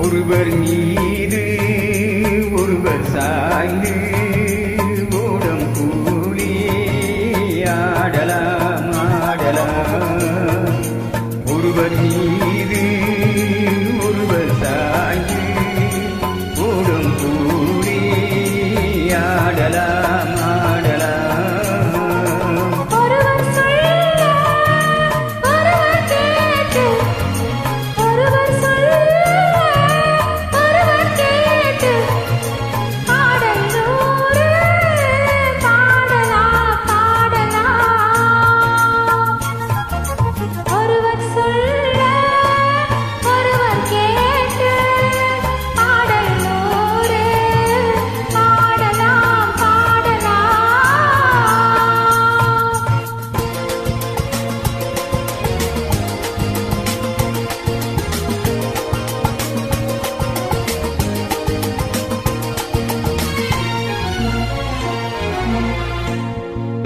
ஒருவர் மீது ஒருவர் சாய்ந்து ஓடம் கூலி ஆடலாம் ஆடலாம். ஒருவர் மீது ஒருவர் சாய்ந்து ஓடம் கூலி ஆடலாம் ஆடலாம்.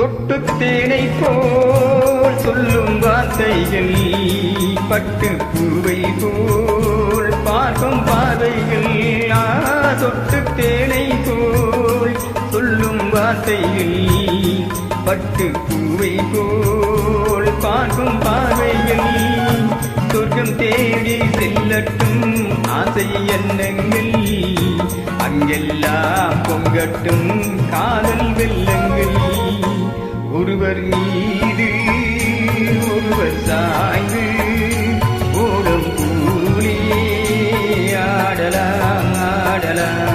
தொட்டுத்தேனை போல் சொல்லும் வார்த்தைகள் பட்டு பூவை போல் பார்க்கும் பார்வைகள். தொட்டுத்தேனை போல் சொல்லும் வார்த்தைகள் பட்டு பூவை போல் பார்க்கும் பார்வைகள். சொர்க்கம் தேடி செல்லட்டும் ஆசை எண்ணங்கள், அங்கெல்லாம் பொங்கட்டும் காதல் வெள்ளங்கள். ஒருவர் மீது ஒருவர் சாய்ந்து ஓடம் கூலி ஆடலாம் ஆடலாம்.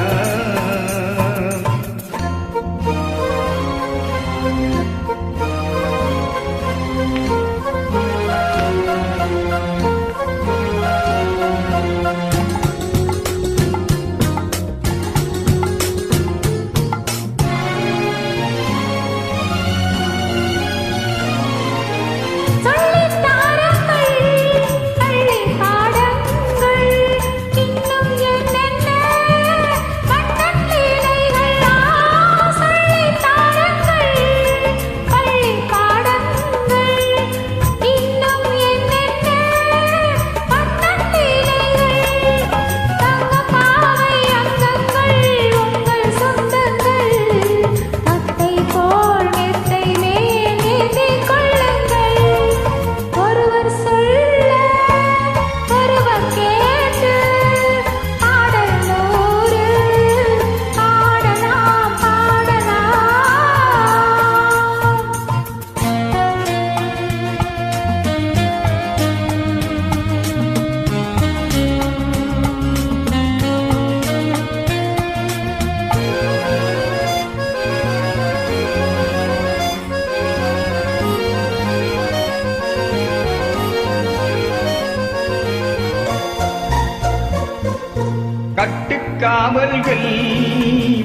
கட்டுக்காவல்கள்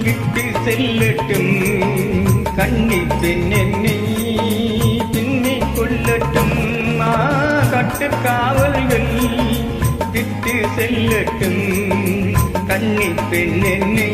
விட்டு செல்லட்டும், கண்ணிப் பெண் என்னை பின்னிக் கொள்ளட்டும். கட்டுக்காவல்கள் விட்டு செல்லட்டும், கண்ணிப் பெண் என்னை